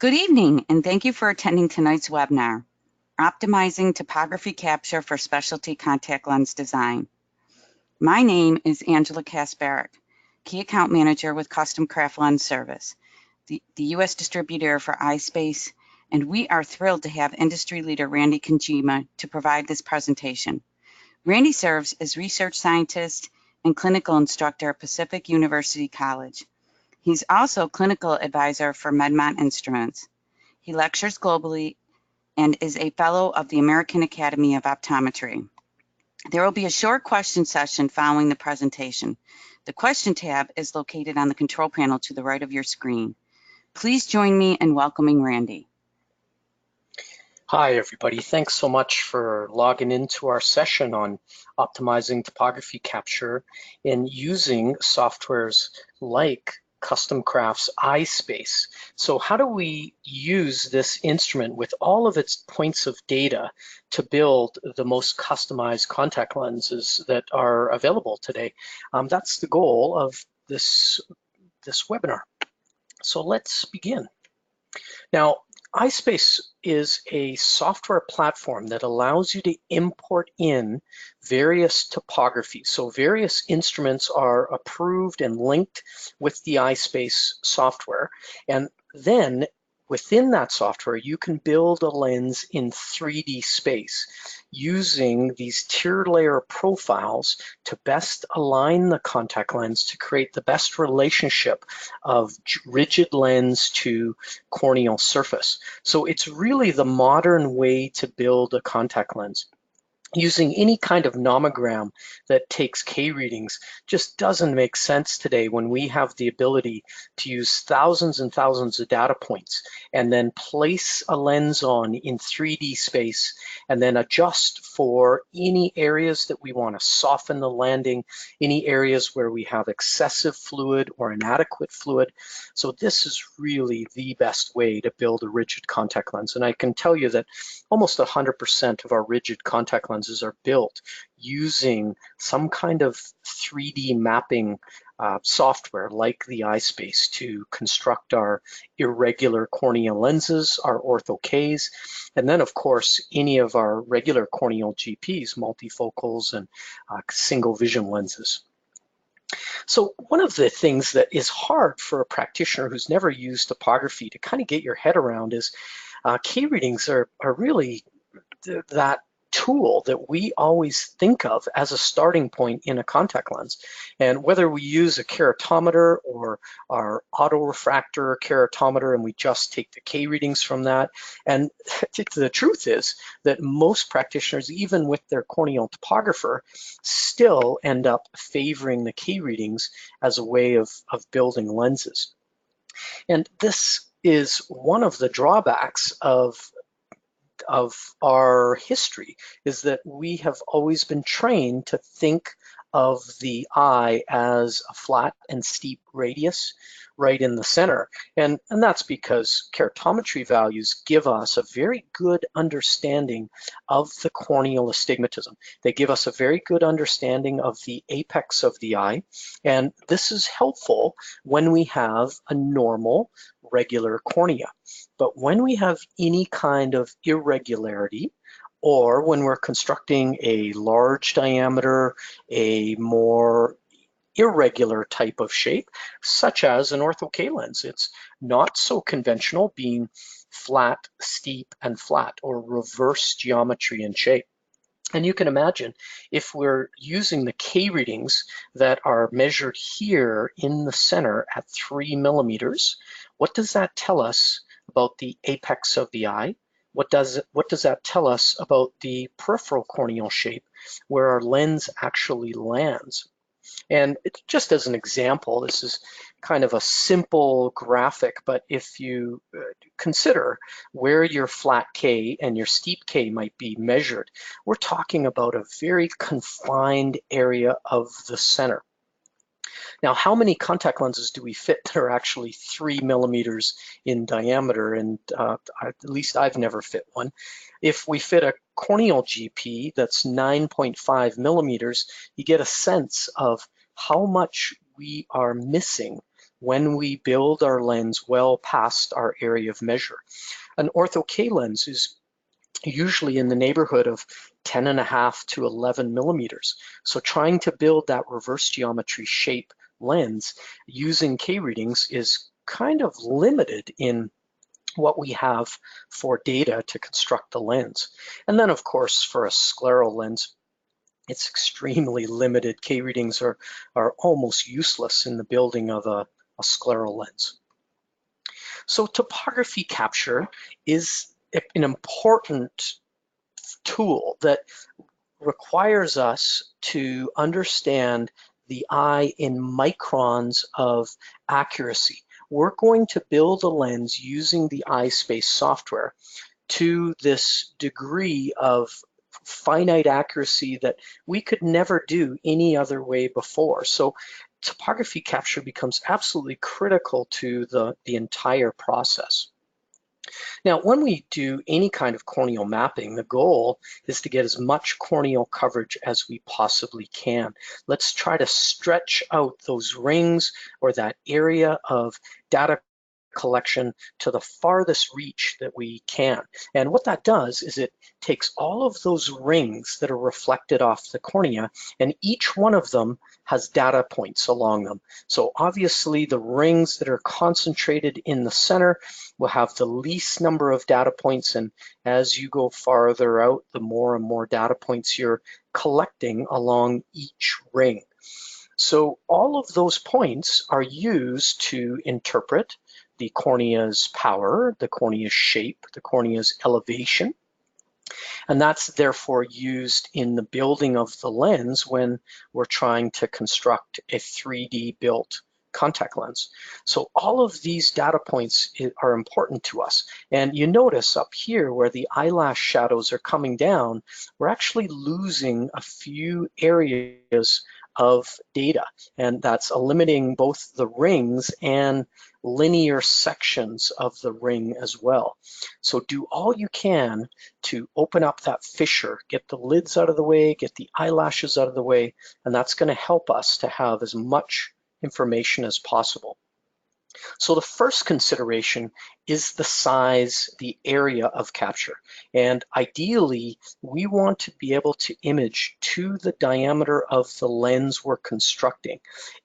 Good evening, and thank you for attending tonight's webinar, Optimizing Topography Capture for Specialty Contact Lens Design. My name is Angela Kasparic, Key Account Manager with Custom Craft Lens Service, the U.S. distributor for EyeSpace, and we are thrilled to have industry leader Randy Kojima to provide this presentation. Randy serves as research scientist and clinical instructor at Pacific University College. He's also clinical advisor for Medmont Instruments. He lectures globally and is a fellow of the American Academy of Optometry. There will be a short question session following the presentation. The question tab is located on the control panel to the right of your screen. Please join me in welcoming Randy. Hi, everybody. Thanks so much for logging into our session on optimizing topography capture and using softwares like Custom Craft's EyeSpace. So how do we use this instrument with all of its points of data to build the most customized contact lenses that are available today? That's the goal of this webinar. So let's begin. Now, EyeSpace is a software platform that allows you to import in various topographies. So various instruments are approved and linked with the EyeSpace software. And then within that software, you can build a lens in 3D space using these tier layer profiles to best align the contact lens to create the best relationship of rigid lens to corneal surface. So it's really the modern way to build a contact lens. Using any kind of nomogram that takes K readings just doesn't make sense today when we have the ability to use thousands and thousands of data points and then place a lens on in 3D space and then adjust for any areas that we want to soften the landing, any areas where we have excessive fluid or inadequate fluid. So this is really the best way to build a rigid contact lens. And I can tell you that almost 100% of our rigid contact lenses are built using some kind of 3D mapping software like the EyeSpace to construct our irregular corneal lenses, our ortho-Ks, and then of course any of our regular corneal GPs, multifocals and single vision lenses. So one of the things that is hard for a practitioner who's never used topography to kind of get your head around is K readings are really that tool that we always think of as a starting point in a contact lens. And whether we use a keratometer or our autorefractor keratometer and we just take the K readings from that, and the truth is that most practitioners, even with their corneal topographer, still end up favoring the K readings as a way of building lenses. And this is one of the drawbacks of our history, is that we have always been trained to think of the eye as a flat and steep radius right in the center. And that's because keratometry values give us a very good understanding of the corneal astigmatism. They give us a very good understanding of the apex of the eye. And this is helpful when we have a normal, regular cornea. But when we have any kind of irregularity, or when we're constructing a large diameter, a more irregular type of shape, such as an ortho-K lens, it's not so conventional, being flat, steep, and flat, or reverse geometry and shape. And you can imagine if we're using the K readings that are measured here in the center at 3 millimeters, what does that tell us about the apex of the eye? What does that tell us about the peripheral corneal shape where our lens actually lands? And just as an example, this is kind of a simple graphic, but if you consider where your flat K and your steep K might be measured, we're talking about a very confined area of the center. Now, how many contact lenses do we fit that are actually 3 millimeters in diameter? And at least I've never fit one. If we fit a corneal GP that's 9.5 millimeters, you get a sense of how much we are missing when we build our lens well past our area of measure. An ortho-K lens is usually in the neighborhood of 10.5 to 11 millimeters. So trying to build that reverse geometry shape lens using K readings is kind of limited in what we have for data to construct the lens. And then of course for a scleral lens, it's extremely limited. K readings are almost useless in the building of a scleral lens. So topography capture is an important tool that requires us to understand the eye in microns of accuracy. We're going to build a lens using the EyeSpace software to this degree of finite accuracy that we could never do any other way before. So topography capture becomes absolutely critical to the entire process. Now, when we do any kind of corneal mapping, the goal is to get as much corneal coverage as we possibly can. Let's try to stretch out those rings or that area of data collection to the farthest reach that we can. And what that does is it takes all of those rings that are reflected off the cornea, and each one of them has data points along them. So obviously the rings that are concentrated in the center will have the least number of data points, and as you go farther out, the more and more data points you're collecting along each ring. So all of those points are used to interpret the cornea's power, the cornea's shape, the cornea's elevation. And that's therefore used in the building of the lens when we're trying to construct a 3D built contact lens. So all of these data points are important to us. And you notice up here where the eyelash shadows are coming down, we're actually losing a few areas of data, and that's eliminating both the rings and linear sections of the ring as well. So do all you can to open up that fissure, get the lids out of the way, get the eyelashes out of the way, and that's going to help us to have as much information as possible. So the first consideration is the size, the area of capture. And ideally, we want to be able to image to the diameter of the lens we're constructing.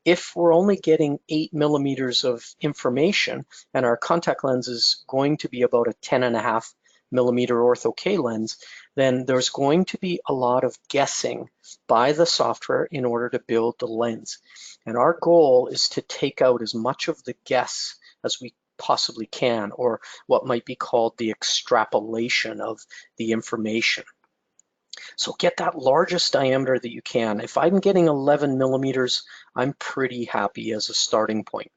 If we're only getting 8 millimeters of information and our contact lens is going to be about a 10.5 millimeter ortho-K lens, then there's going to be a lot of guessing by the software in order to build the lens. And our goal is to take out as much of the guess as we possibly can, or what might be called the extrapolation of the information. So get that largest diameter that you can. If I'm getting 11 millimeters, I'm pretty happy as a starting point.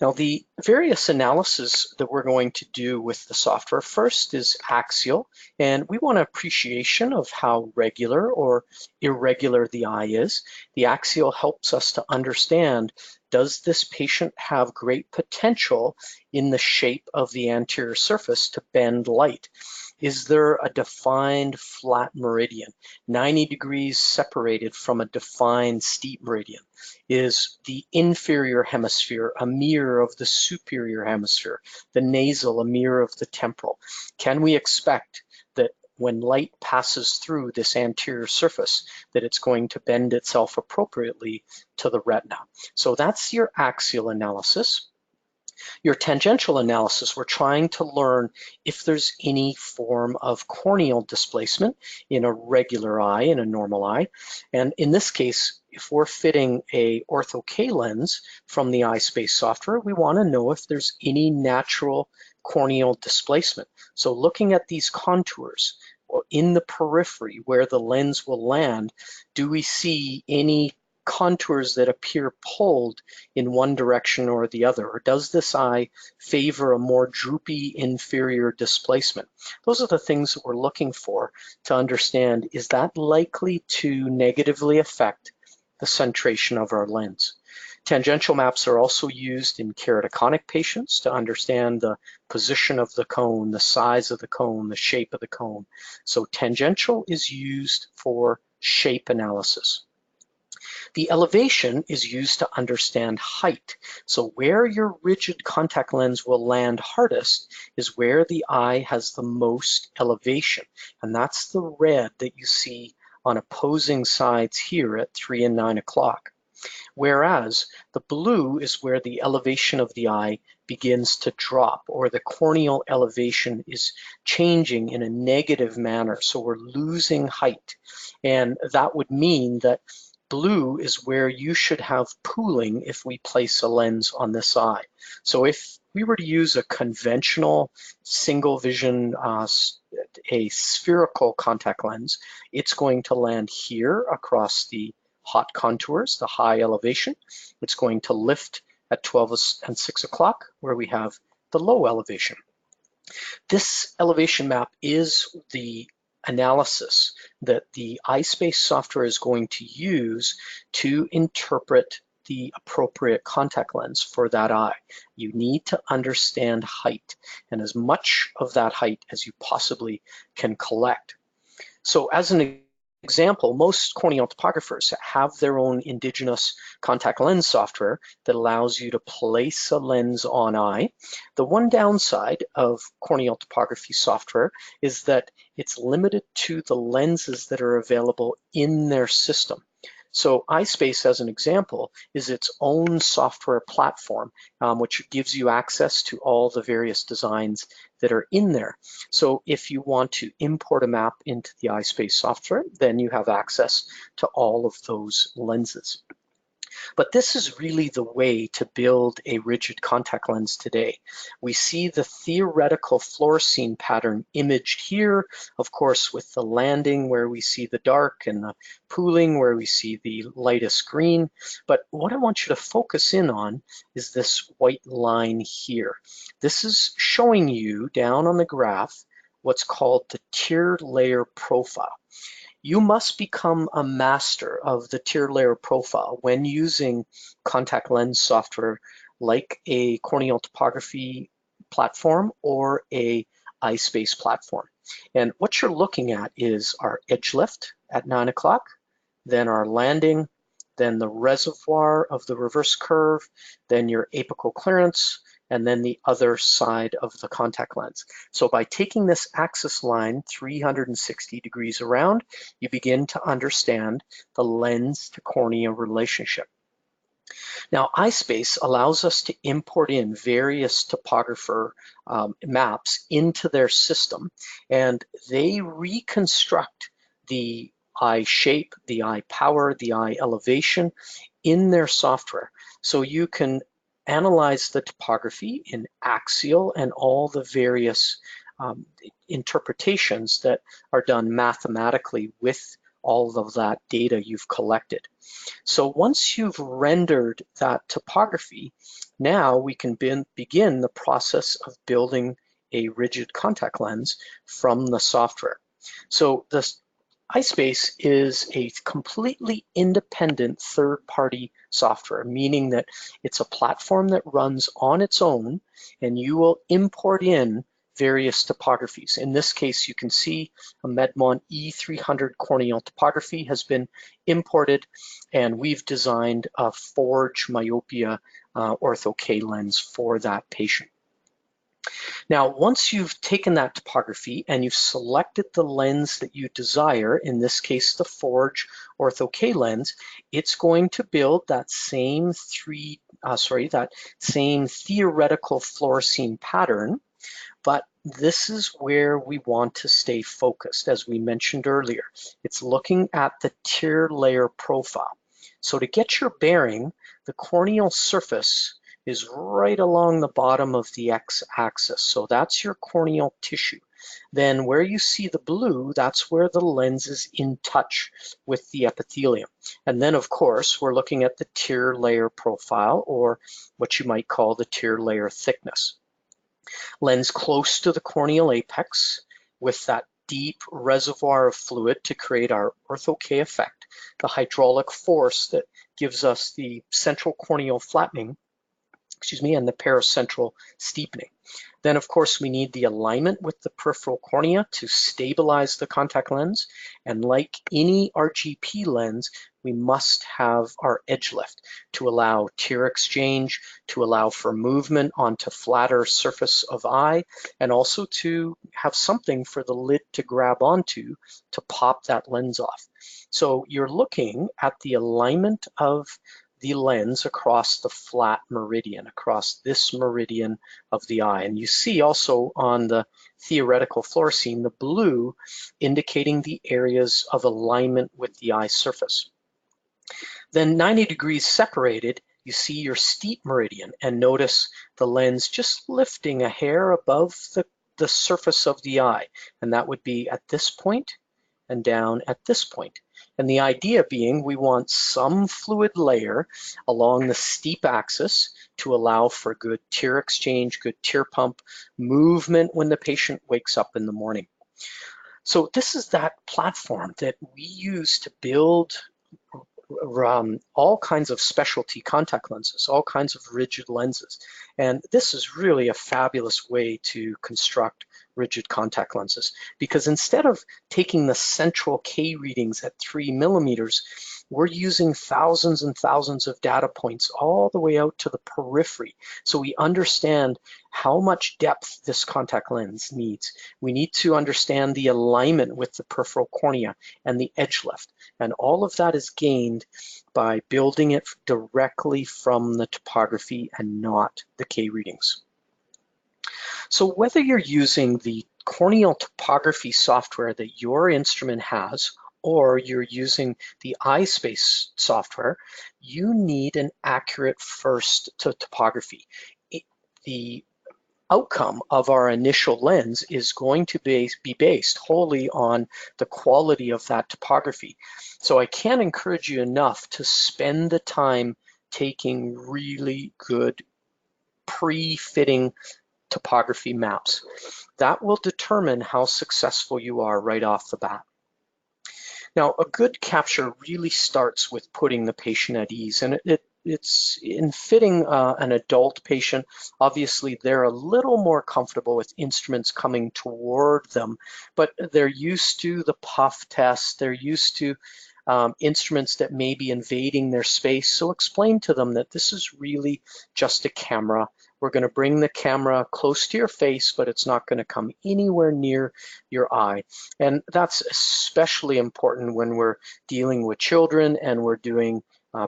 Now, the various analysis that we're going to do with the software first is axial, and we want an appreciation of how regular or irregular the eye is. The axial helps us to understand, does this patient have great potential in the shape of the anterior surface to bend light? Is there a defined flat meridian, 90 degrees separated from a defined steep meridian? Is the inferior hemisphere a mirror of the superior hemisphere, the nasal a mirror of the temporal? Can we expect that when light passes through this anterior surface, that it's going to bend itself appropriately to the retina? So that's your axial analysis. Your tangential analysis, we're trying to learn if there's any form of corneal displacement in a regular eye, in a normal eye. And in this case, if we're fitting a ortho-K lens from the EyeSpace software, we want to know if there's any natural corneal displacement. So looking at these contours in the periphery where the lens will land, do we see any contours that appear pulled in one direction or the other, or does this eye favor a more droopy inferior displacement? Those are the things that we're looking for to understand, is that likely to negatively affect the centration of our lens? Tangential maps are also used in keratoconic patients to understand the position of the cone, the size of the cone, the shape of the cone. So tangential is used for shape analysis. The elevation is used to understand height. So where your rigid contact lens will land hardest is where the eye has the most elevation. And that's the red that you see on opposing sides here at 3 and 9 o'clock. Whereas the blue is where the elevation of the eye begins to drop, or the corneal elevation is changing in a negative manner. So we're losing height. And that would mean that blue is where you should have pooling if we place a lens on this eye. So if we were to use a conventional single vision, a spherical contact lens, it's going to land here across the hot contours, the high elevation. It's going to lift at 12 and 6 o'clock where we have the low elevation. This elevation map is the analysis that the EyeSpace software is going to use to interpret the appropriate contact lens for that eye. You need to understand height, and as much of that height as you possibly can collect. So as an example, most corneal topographers have their own indigenous contact lens software that allows you to place a lens on eye. The one downside of corneal topography software is that it's limited to the lenses that are available in their system. So EyeSpace, as an example, is its own software platform, which gives you access to all the various designs that are in there. So if you want to import a map into the EyeSpace software, then you have access to all of those lenses. But this is really the way to build a rigid contact lens today. We see the theoretical fluorescein pattern imaged here, of course, with the landing where we see the dark and the pooling where we see the lightest green. But what I want you to focus in on is this white line here. This is showing you down on the graph what's called the tier layer profile. You must become a master of the tier layer profile when using contact lens software like a corneal topography platform or a EyeSpace platform. And what you're looking at is our edge lift at 9 o'clock, then our landing, then the reservoir of the reverse curve, then your apical clearance, and then the other side of the contact lens. So by taking this axis line 360 degrees around, you begin to understand the lens to cornea relationship. Now, EyeSpace allows us to import in various topographer maps into their system, and they reconstruct the eye shape, the eye power, the eye elevation in their software. So you can analyze the topography in axial and all the various interpretations that are done mathematically with all of that data you've collected. So once you've rendered that topography, now we can begin the process of building a rigid contact lens from the software. So this EyeSpace is a completely independent third-party software, meaning that it's a platform that runs on its own, and you will import in various topographies. In this case, you can see a Medmont E300 corneal topography has been imported, and we've designed a Forge myopia ortho-K lens for that patient. Now, once you've taken that topography and you've selected the lens that you desire, in this case, the Forge ortho-K lens, it's going to build that same same theoretical fluorescein pattern, but this is where we want to stay focused, as we mentioned earlier. It's looking at the tier layer profile. So to get your bearing, the corneal surface is right along the bottom of the x-axis. So that's your corneal tissue. Then where you see the blue, that's where the lens is in touch with the epithelium. And then of course, we're looking at the tier layer profile, or what you might call the tier layer thickness. Lens close to the corneal apex with that deep reservoir of fluid to create our ortho-K effect, the hydraulic force that gives us the central corneal flattening. and the paracentral steepening. Then, of course, we need the alignment with the peripheral cornea to stabilize the contact lens. And like any RGP lens, we must have our edge lift to allow tear exchange, to allow for movement onto flatter surface of eye, and also to have something for the lid to grab onto to pop that lens off. So you're looking at the alignment of the lens across the flat meridian, across this meridian of the eye. And you see also on the theoretical fluorescein, the blue indicating the areas of alignment with the eye surface. Then 90 degrees separated, you see your steep meridian, and notice the lens just lifting a hair above the surface of the eye. And that would be at this point and down at this point. And the idea being we want some fluid layer along the steep axis to allow for good tear exchange, good tear pump, movement when the patient wakes up in the morning. So this is that platform that we use to build all kinds of specialty contact lenses, all kinds of rigid lenses. And this is really a fabulous way to construct rigid contact lenses, because instead of taking the central K readings at 3 millimeters, we're using thousands and thousands of data points all the way out to the periphery. So we understand how much depth this contact lens needs. We need to understand the alignment with the peripheral cornea and the edge lift. And all of that is gained by building it directly from the topography and not the K readings. So whether you're using the corneal topography software that your instrument has, or you're using the EyeSpace software, you need an accurate first to topography. The outcome of our initial lens is going to be based wholly on the quality of that topography. So I can't encourage you enough to spend the time taking really good pre-fitting topography maps. That will determine how successful you are right off the bat. Now, a good capture really starts with putting the patient at ease, and it's in fitting an adult patient. Obviously, they're a little more comfortable with instruments coming toward them, but they're used to the puff test. They're used to instruments that may be invading their space. So explain to them that this is really just a camera. We're going to bring the camera close to your face, but it's not going to come anywhere near your eye. And that's especially important when we're dealing with children and we're doing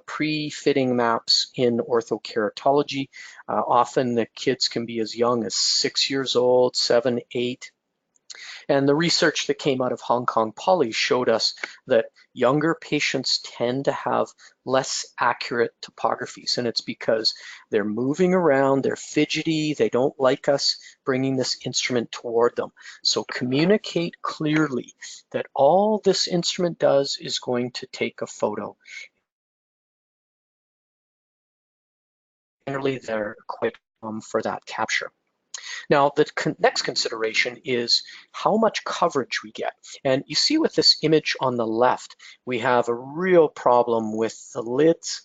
pre-fitting maps in orthokeratology. Often the kids can be as young as 6 years old, 7, 8. And the research that came out of Hong Kong Poly showed us that younger patients tend to have less accurate topographies, and it's because they're moving around, they're fidgety, they don't like us bringing this instrument toward them. So communicate clearly that all this instrument does is going to take a photo. Generally, they're quite for that capture. Now, the next consideration is how much coverage we get. And you see with this image on the left, we have a real problem with the lids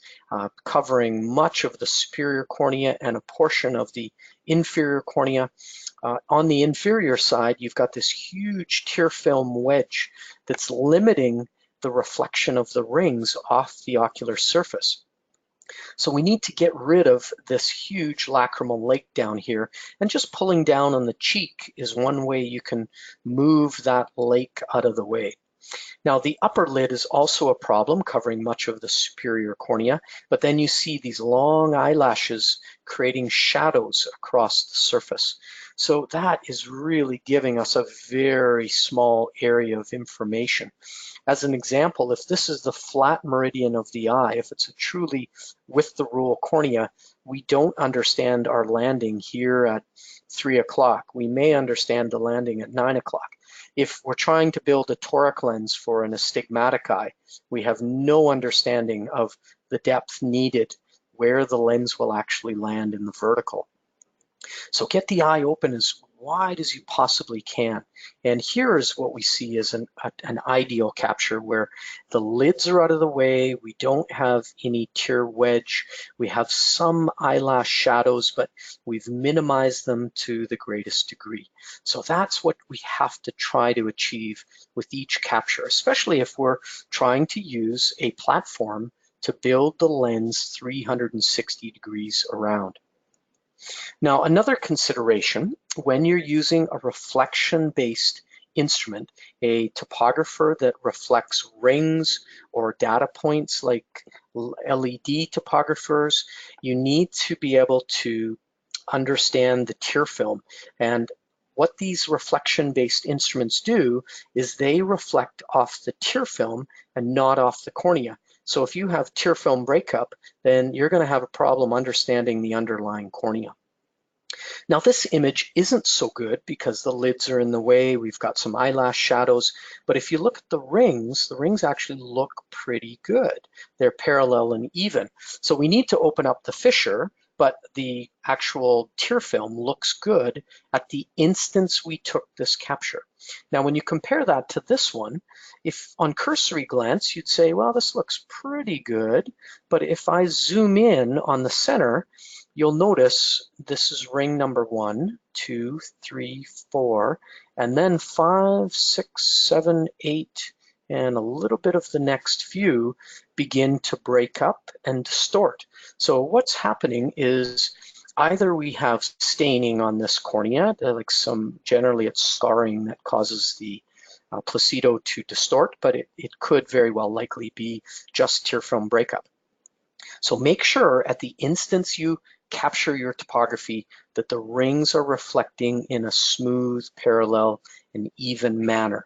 covering much of the superior cornea and a portion of the inferior cornea. On the inferior side, you've got this huge tear film wedge that's limiting the reflection of the rings off the ocular surface. So we need to get rid of this huge lacrimal lake down here, and just pulling down on the cheek is one way you can move that lake out of the way. Now, the upper lid is also a problem, covering much of the superior cornea, but then you see these long eyelashes creating shadows across the surface. So that is really giving us a very small area of information. As an example, if this is the flat meridian of the eye, if it's a truly with the rule cornea, we don't understand our landing here at 3 o'clock. We may understand the landing at 9 o'clock. If we're trying to build a toric lens for an astigmatic eye, we have no understanding of the depth needed, where the lens will actually land in the vertical. So get the eye open as wide as you possibly can. And here is what we see as an ideal capture, where the lids are out of the way, we don't have any tear wedge, we have some eyelash shadows, but we've minimized them to the greatest degree. So that's what we have to try to achieve with each capture, especially if we're trying to use a platform to build the lens 360 degrees around. Now, another consideration when you're using a reflection-based instrument, a topographer that reflects rings or data points like LED topographers, you need to be able to understand the tear film. And what these reflection-based instruments do is they reflect off the tear film and not off the cornea. So if you have tear film breakup, then you're going to have a problem understanding the underlying cornea. Now this image isn't so good because the lids are in the way, we've got some eyelash shadows, but if you look at the rings actually look pretty good. They're parallel and even. So we need to open up the fissure, but the actual tear film looks good at the instance we took this capture. Now when you compare that to this one, if on cursory glance you'd say, well, this looks pretty good, but if I zoom in on the center, you'll notice this is ring number 1, 2, 3, 4, and then 5, 6, 7, 8, and a little bit of the next few begin to break up and distort. So what's happening is either we have staining on this cornea, like generally it's scarring that causes the Placido to distort, but it could very well likely be just tear film breakup. So make sure at the instance you capture your topography that the rings are reflecting in a smooth, parallel, and even manner.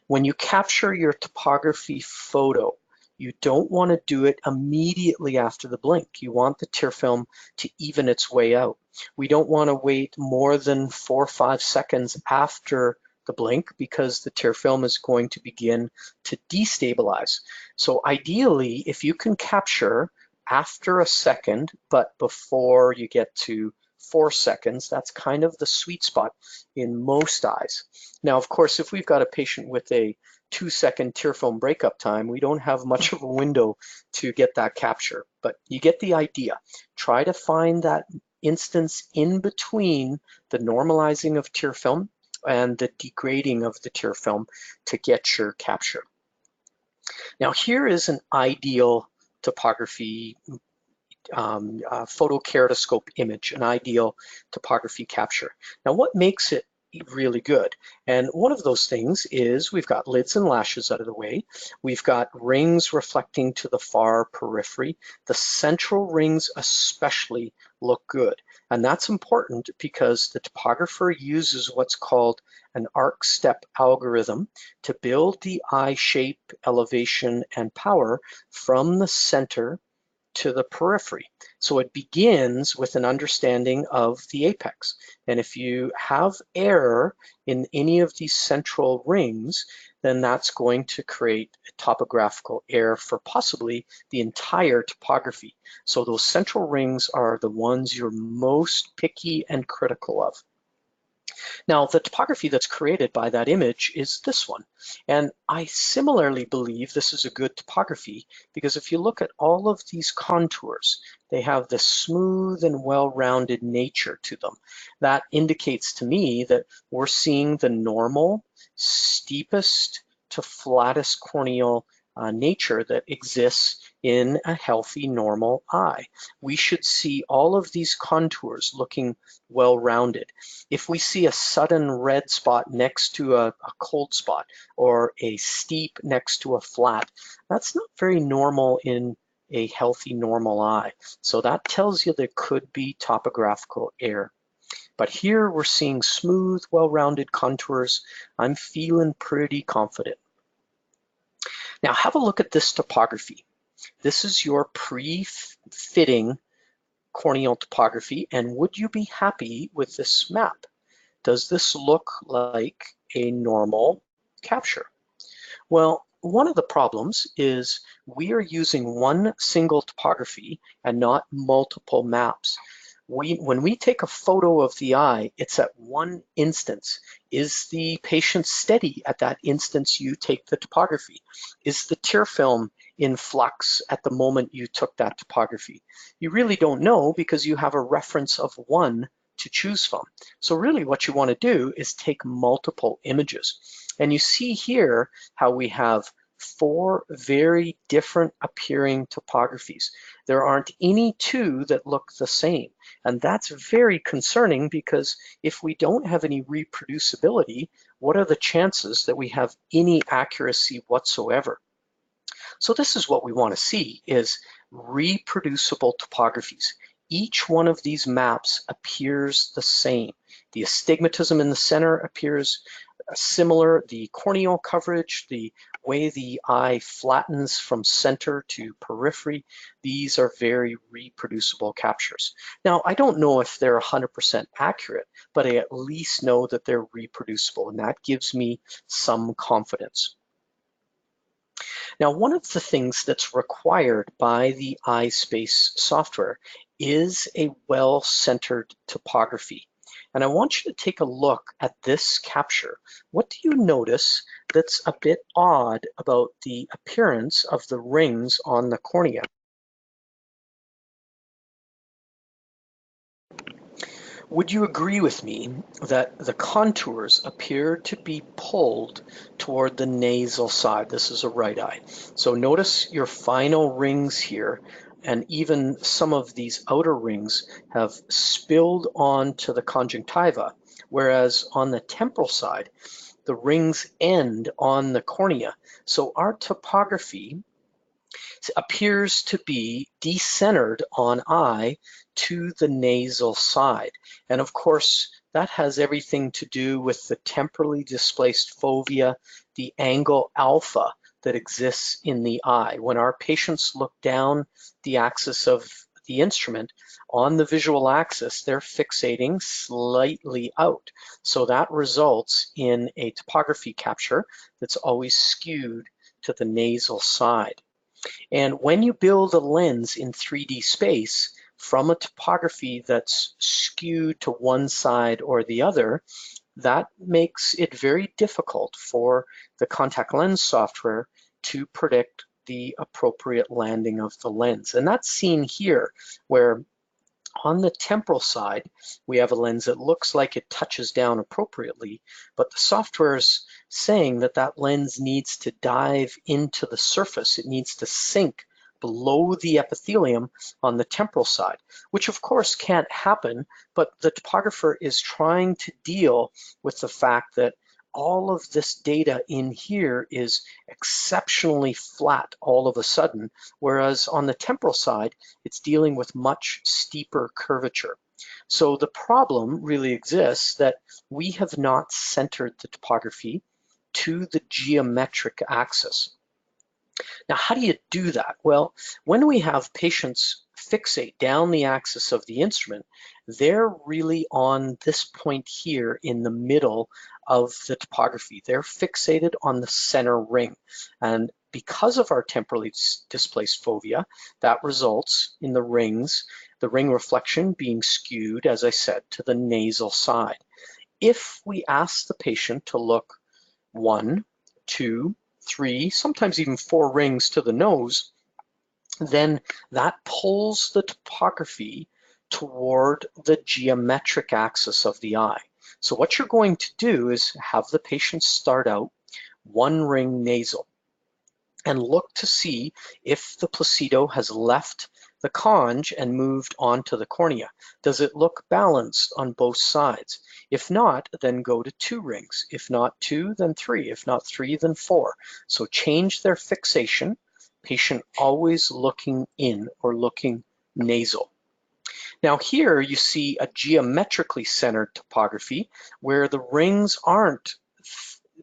When you capture your topography photo, you don't want to do it immediately after the blink. You want the tear film to even its way out. We don't want to wait more than 4 or 5 seconds after the blink because the tear film is going to begin to destabilize. So ideally, if you can capture after a second, but before you get to 4 seconds, that's kind of the sweet spot in most eyes. Now, of course, if we've got a patient with a 2-second tear film breakup time, we don't have much of a window to get that capture, but you get the idea. Try to find that instance in between the normalizing of tear film and the degrading of the tear film to get your capture. Now, here is an ideal topography photokeratoscope image, an ideal topography capture. Now what makes it really good? And one of those things is we've got lids and lashes out of the way. We've got rings reflecting to the far periphery. The central rings especially look good. And that's important because the topographer uses what's called an arc step algorithm to build the eye shape, elevation, and power from the center to the periphery. So it begins with an understanding of the apex. And if you have error in any of these central rings, then that's going to create a topographical error for possibly the entire topography. So those central rings are the ones you're most picky and critical of. Now, the topography that's created by that image is this one. And I similarly believe this is a good topography because if you look at all of these contours, they have this smooth and well-rounded nature to them. That indicates to me that we're seeing the normal, steepest to flattest corneal nature that exists in a healthy, normal eye. We should see all of these contours looking well-rounded. If we see a sudden red spot next to a cold spot or a steep next to a flat, that's not very normal in a healthy, normal eye. So that tells you there could be topographical error. But here we're seeing smooth, well-rounded contours. I'm feeling pretty confident. Now have a look at this topography. This is your pre-fitting corneal topography, and would you be happy with this map? Does this look like a normal capture? Well, one of the problems is we are using one single topography and not multiple maps. when we take a photo of the eye, it's at one instance. Is the patient steady at that instance you take the topography? Is the tear film in flux at the moment you took that topography? You really don't know because you have a reference of one to choose from. So really what you want to do is take multiple images. And you see here how we have 4 very different appearing topographies. There aren't any 2 that look the same. And that's very concerning because if we don't have any reproducibility, what are the chances that we have any accuracy whatsoever? So this is what we want to see, is reproducible topographies. Each one of these maps appears the same. The astigmatism in the center appears similar. The corneal coverage, the way the eye flattens from center to periphery, these are very reproducible captures. Now, I don't know if they're 100% accurate, but I at least know that they're reproducible, and that gives me some confidence. Now, one of the things that's required by the EyeSpace software is a well-centered topography. And I want you to take a look at this capture. What do you notice that's a bit odd about the appearance of the rings on the cornea? Would you agree with me that the contours appear to be pulled toward the nasal side? This is a right eye. So notice your final rings here, and even some of these outer rings have spilled onto the conjunctiva, whereas on the temporal side, the rings end on the cornea. So our topography appears to be decentered on eye to the nasal side. And of course, that has everything to do with the temporally displaced fovea, the angle alpha that exists in the eye. When our patients look down the axis of the instrument on the visual axis, they're fixating slightly out. So that results in a topography capture that's always skewed to the nasal side. And when you build a lens in 3D space from a topography that's skewed to one side or the other, that makes it very difficult for the contact lens software to predict the appropriate landing of the lens. And that's seen here, where on the temporal side, we have a lens that looks like it touches down appropriately, but the software is saying that that lens needs to dive into the surface. It needs to sink below the epithelium on the temporal side, which of course can't happen, but the topographer is trying to deal with the fact that all of this data in here is exceptionally flat all of a sudden, whereas on the temporal side, it's dealing with much steeper curvature. So the problem really exists that we have not centered the topography to the geometric axis. Now, how do you do that? Well, when we have patients fixate down the axis of the instrument, they're really on this point here in the middle of the topography. They're fixated on the center ring. And because of our temporally displaced fovea, that results in the rings, the ring reflection being skewed, as I said, to the nasal side. If we ask the patient to look 1, 2, 3, sometimes even 4 rings to the nose, then that pulls the topography toward the geometric axis of the eye. So what you're going to do is have the patient start out 1 ring nasal and look to see if the Placido has left the conj and moved onto the cornea. Does it look balanced on both sides? If not, then go to 2 rings. If not 2, then 3. If not 3, then 4. So change their fixation. Patient always looking in or looking nasal. Now here you see a geometrically centered topography where the rings aren't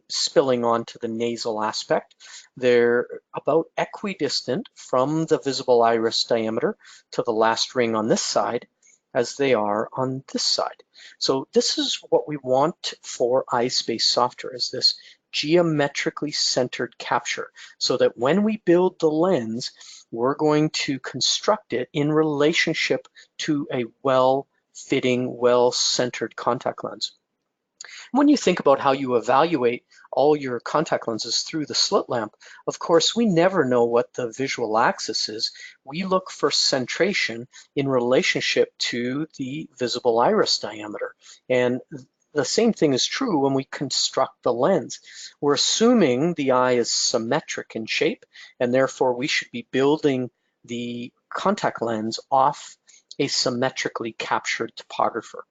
spilling onto the nasal aspect. They're about equidistant from the visible iris diameter to the last ring on this side as they are on this side. So this is what we want for EyeSpace software, is this geometrically centered capture, so that when we build the lens, we're going to construct it in relationship to a well fitting, well-centered contact lens. When you think about how you evaluate all your contact lenses through the slit lamp, of course, we never know what the visual axis is. We look for centration in relationship to the visible iris diameter. And the same thing is true when we construct the lens. We're assuming the eye is symmetric in shape, and therefore we should be building the contact lens off a symmetrically captured topographer.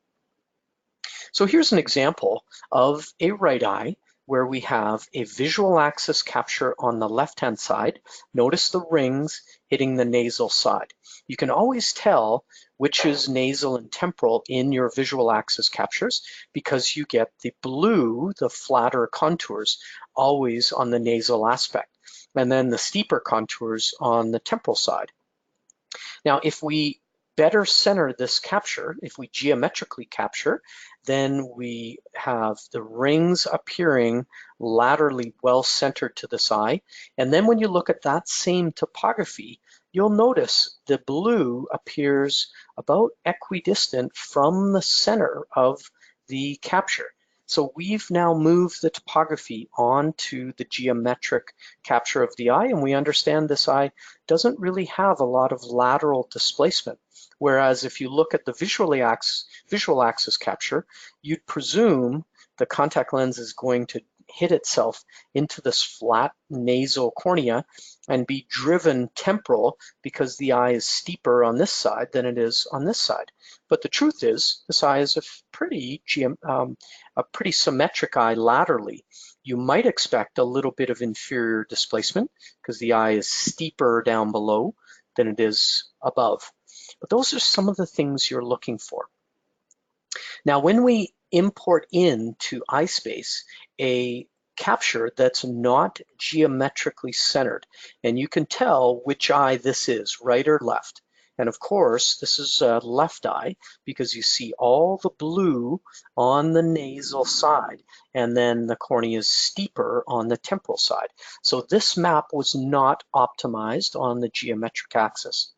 So here's an example of a right eye where we have a visual axis capture on the left-hand side. Notice the rings hitting the nasal side. You can always tell which is nasal and temporal in your visual axis captures because you get the blue, the flatter contours, always on the nasal aspect, and then the steeper contours on the temporal side. Now, if we better center this capture, if we geometrically capture, then we have the rings appearing laterally well centered to this eye. And then when you look at that same topography, you'll notice the blue appears about equidistant from the center of the capture. So we've now moved the topography onto the geometric capture of the eye, and we understand this eye doesn't really have a lot of lateral displacement. Whereas if you look at the visual axis capture, you'd presume the contact lens is going to hit itself into this flat nasal cornea and be driven temporal because the eye is steeper on this side than it is on this side. But the truth is, this eye is a pretty symmetric eye laterally. You might expect a little bit of inferior displacement because the eye is steeper down below than it is above. But those are some of the things you're looking for. Now, when we import into EyeSpace a capture that's not geometrically centered, and you can tell which eye this is, right or left. And of course, this is a left eye because you see all the blue on the nasal side, and then the cornea is steeper on the temporal side. So this map was not optimized on the geometric axis.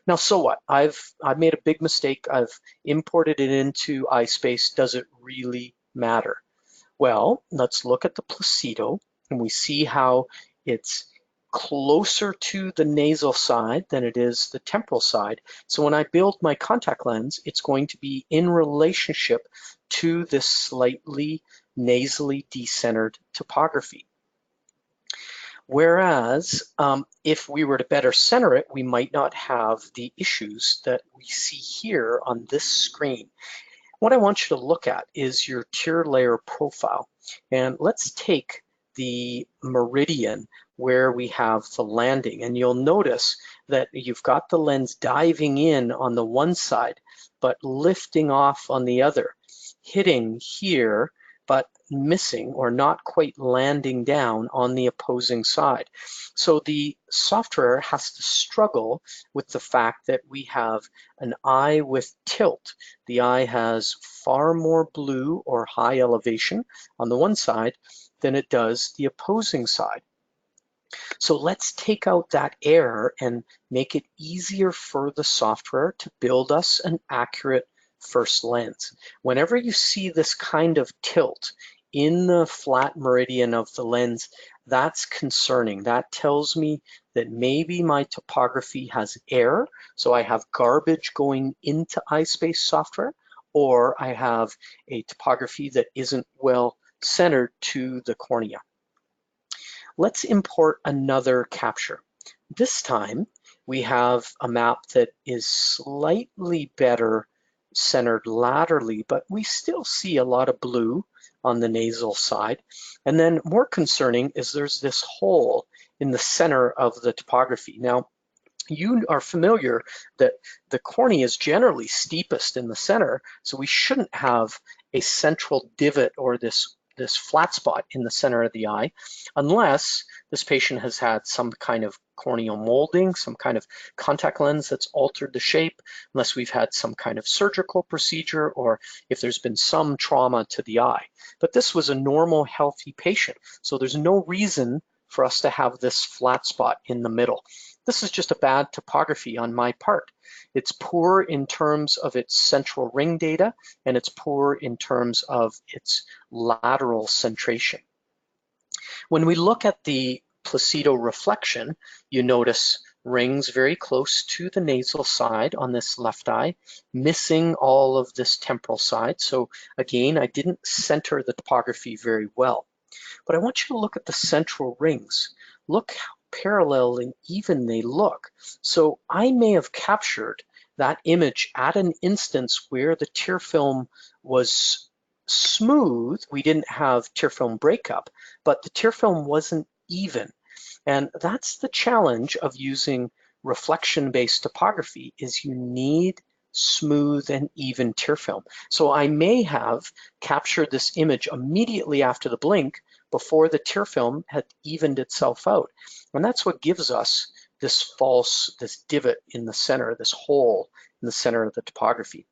Now, so what? I've made a big mistake. I've imported it into EyeSpace. Does it really matter? Well, let's look at the Placido, and we see how it's closer to the nasal side than it is the temporal side. So when I build my contact lens, it's going to be in relationship to this slightly nasally decentered topography. Whereas if we were to better center it, we might not have the issues that we see here on this screen. What I want you to look at is your tear layer profile. And let's take the meridian where we have the landing. And you'll notice that you've got the lens diving in on the one side, but lifting off on the other, hitting here, but missing or not quite landing down on the opposing side. So the software has to struggle with the fact that we have an eye with tilt. The eye has far more blue or high elevation on the one side than it does the opposing side. So let's take out that error and make it easier for the software to build us an accurate first lens. Whenever you see this kind of tilt in the flat meridian of the lens, that's concerning. That tells me that maybe my topography has error, so I have garbage going into EyeSpace software, or I have a topography that isn't well centered to the cornea. Let's import another capture. This time we have a map that is slightly better centered laterally, but we still see a lot of blue on the nasal side. And then more concerning is there's this hole in the center of the topography. Now, you are familiar that the cornea is generally steepest in the center, so we shouldn't have a central divot or this flat spot in the center of the eye, unless this patient has had some kind of corneal molding, some kind of contact lens that's altered the shape, unless we've had some kind of surgical procedure, or if there's been some trauma to the eye. But this was a normal, healthy patient, so there's no reason for us to have this flat spot in the middle. This is just a bad topography on my part. It's poor in terms of its central ring data, and it's poor in terms of its lateral centration. When we look at the Placido reflection, you notice rings very close to the nasal side on this left eye, missing all of this temporal side. So again, I didn't center the topography very well. But I want you to look at the central rings. Look how parallel and even they look. So I may have captured that image at an instance where the tear film was smooth. We didn't have tear film breakup, but the tear film wasn't even. And that's the challenge of using reflection-based topography, is you need smooth and even tear film. So I may have captured this image immediately after the blink before the tear film had evened itself out. And that's what gives us this divot in the center, this hole in the center of the topography.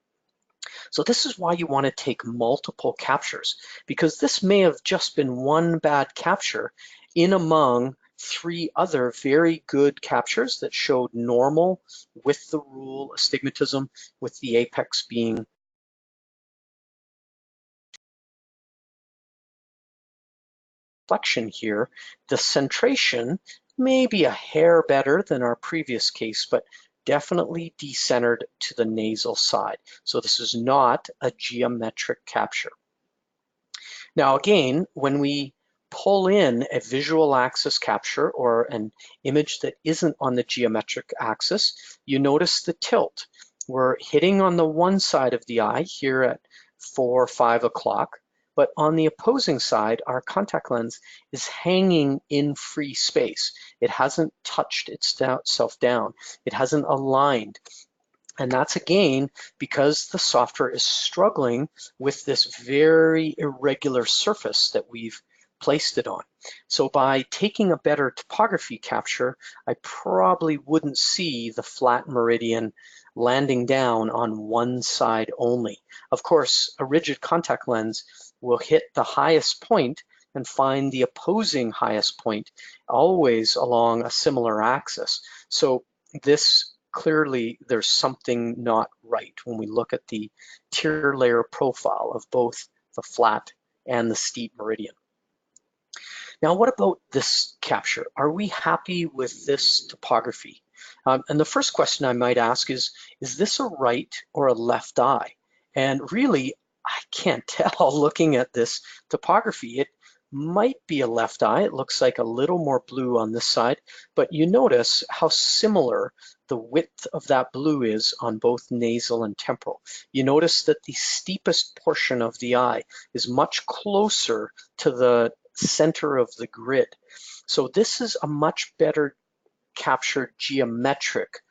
So this is why you want to take multiple captures, because this may have just been one bad capture in among 3 other very good captures that showed normal with the rule astigmatism, with the apex being reflection here. The centration may be a hair better than our previous case, but definitely decentered to the nasal side. So this is not a geometric capture. Now again, when we pull in a visual axis capture or an image that isn't on the geometric axis, you notice the tilt. We're hitting on the one side of the eye here at 4 or 5 o'clock, but on the opposing side, our contact lens is hanging in free space. It hasn't touched itself down. It hasn't aligned. And that's again because the software is struggling with this very irregular surface that we've placed it on. So by taking a better topography capture, I probably wouldn't see the flat meridian landing down on one side only. Of course, a rigid contact lens will hit the highest point and find the opposing highest point always along a similar axis. So this clearly there's something not right when we look at the tear layer profile of both the flat and the steep meridian. Now, what about this capture? Are we happy with this topography? And the first question I might ask is this a right or a left eye? And really, I can't tell looking at this topography. It might be a left eye. It looks like a little more blue on this side, but you notice how similar the width of that blue is on both nasal and temporal. You notice that the steepest portion of the eye is much closer to the center of the grid. So this is a much better captured geometric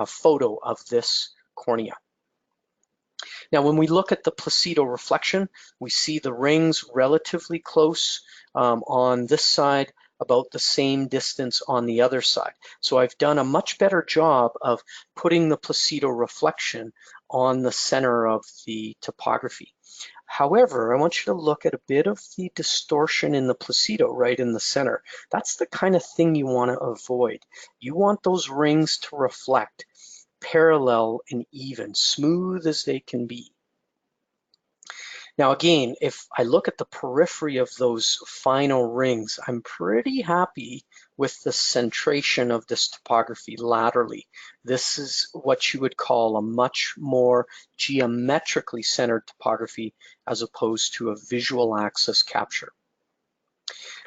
photo of this cornea. Now, when we look at the Placido reflection, we see the rings relatively close on this side, about the same distance on the other side. So I've done a much better job of putting the Placido reflection on the center of the topography. However, I want you to look at a bit of the distortion in the Placido right in the center. That's the kind of thing you want to avoid. You want those rings to reflect parallel and even, smooth as they can be. Now again, if I look at the periphery of those final rings, I'm pretty happy with the centration of this topography laterally. This is what you would call a much more geometrically centered topography as opposed to a visual axis capture.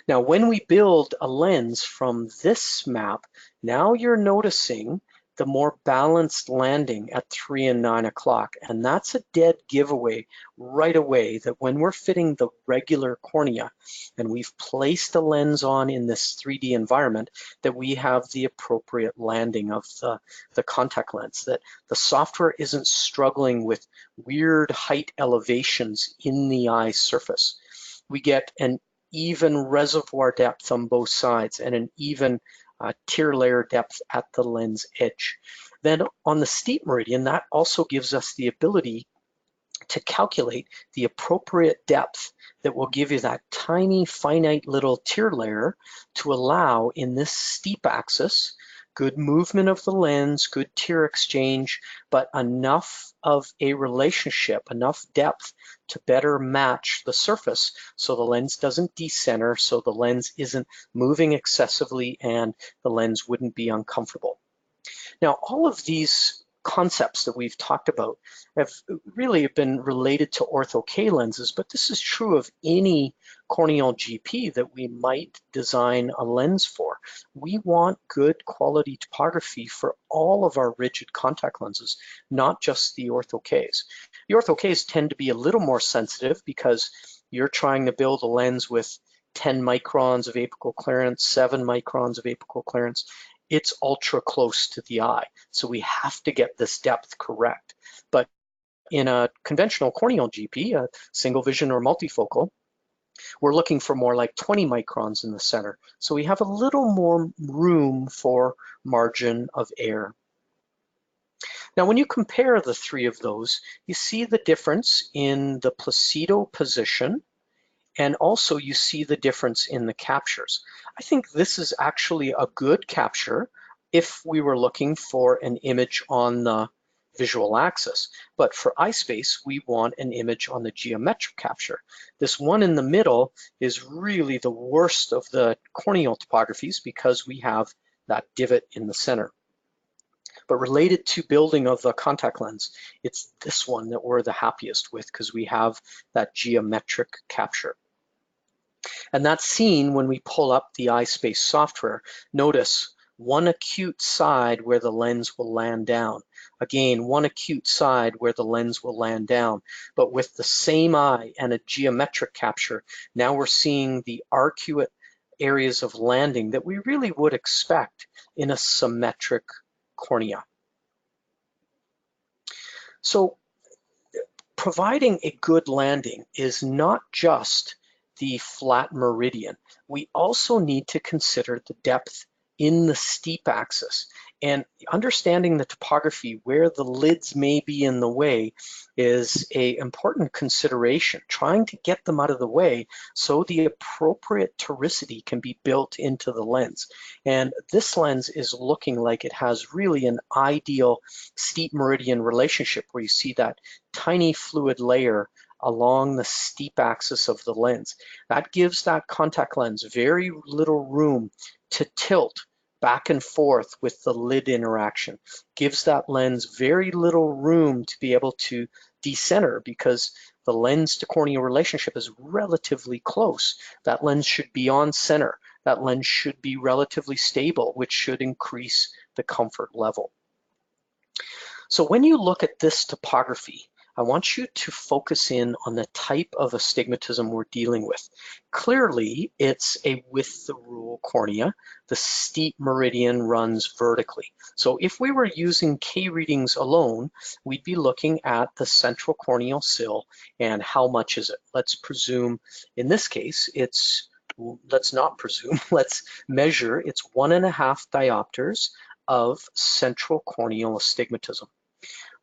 Now, when we build a lens from this map, now you're noticing the more balanced landing at 3 and 9 o'clock. And that's a dead giveaway right away that when we're fitting the regular cornea and we've placed a lens on in this 3D environment, that we have the appropriate landing of the contact lens, that the software isn't struggling with weird height elevations in the eye surface. We get an even reservoir depth on both sides and an even tear layer depth at the lens edge. Then on the steep meridian, that also gives us the ability to calculate the appropriate depth that will give you that tiny finite little tear layer to allow in this steep axis good movement of the lens, good tear exchange, but enough of a relationship, enough depth to better match the surface so the lens doesn't decenter, so the lens isn't moving excessively and the lens wouldn't be uncomfortable. Now, all of these concepts that we've talked about have really been related to ortho-K lenses, but this is true of any corneal GP that we might design a lens for. We want good quality topography for all of our rigid contact lenses, not just the ortho-Ks. The ortho-Ks tend to be a little more sensitive because you're trying to build a lens with 10 microns of apical clearance, 7 microns of apical clearance. It's ultra close to the eye. So we have to get this depth correct. But in a conventional corneal GP, a single vision or multifocal, we're looking for more like 20 microns in the center. So we have a little more room for margin of error. Now, when you compare the three of those, you see the difference in the Placido position, and also you see the difference in the captures. I think this is actually a good capture if we were looking for an image on the visual axis. But for EyeSpace, we want an image on the geometric capture. This one in the middle is really the worst of the corneal topographies because we have that divot in the center. But related to building of the contact lens, it's this one that we're the happiest with because we have that geometric capture. And that's seen when we pull up the EyeSpace software. Notice one acute side where the lens will land down. Again, one acute side where the lens will land down. But with the same eye and a geometric capture, now we're seeing the arcuate areas of landing that we really would expect in a symmetric cornea. So providing a good landing is not just the flat meridian. We also need to consider the depth in the steep axis. And understanding the topography where the lids may be in the way is an important consideration, trying to get them out of the way so the appropriate toricity can be built into the lens. And this lens is looking like it has really an ideal steep meridian relationship where you see that tiny fluid layer along the steep axis of the lens. That gives that contact lens very little room to tilt back and forth with the lid interaction. Gives that lens very little room to be able to decenter because the lens to cornea relationship is relatively close. That lens should be on center. That lens should be relatively stable, which should increase the comfort level. So when you look at this topography, I want you to focus in on the type of astigmatism we're dealing with. Clearly, it's a with the rule cornea. The steep meridian runs vertically. So if we were using K readings alone, we'd be looking at the central corneal sill and how much is it? Let's presume, in this case, let's not presume, let's measure it's 1.5 diopters of central corneal astigmatism.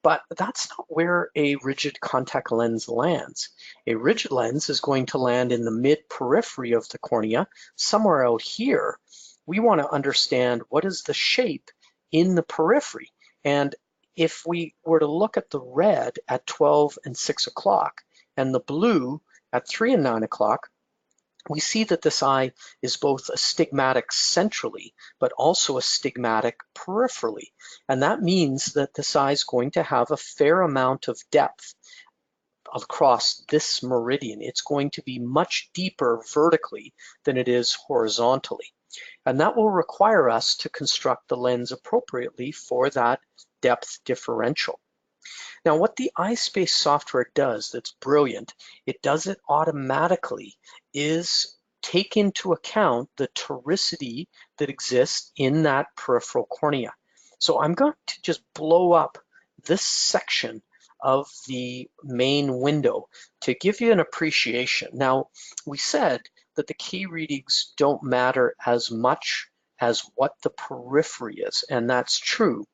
But that's not where a rigid contact lens lands. A rigid lens is going to land in the mid-periphery of the cornea, somewhere out here. We want to understand what is the shape in the periphery. And if we were to look at the red at 12 and 6 o'clock and the blue at 3 and 9 o'clock, we see that this eye is both astigmatic centrally, but also astigmatic peripherally. And that means that this eye is going to have a fair amount of depth across this meridian. It's going to be much deeper vertically than it is horizontally. And that will require us to construct the lens appropriately for that depth differential. Now, what the EyeSpace software does that's brilliant, it does it automatically, is take into account the toricity that exists in that peripheral cornea. So I'm going to just blow up this section of the main window to give you an appreciation. Now, we said that the key readings don't matter as much as what the periphery is, and that's true.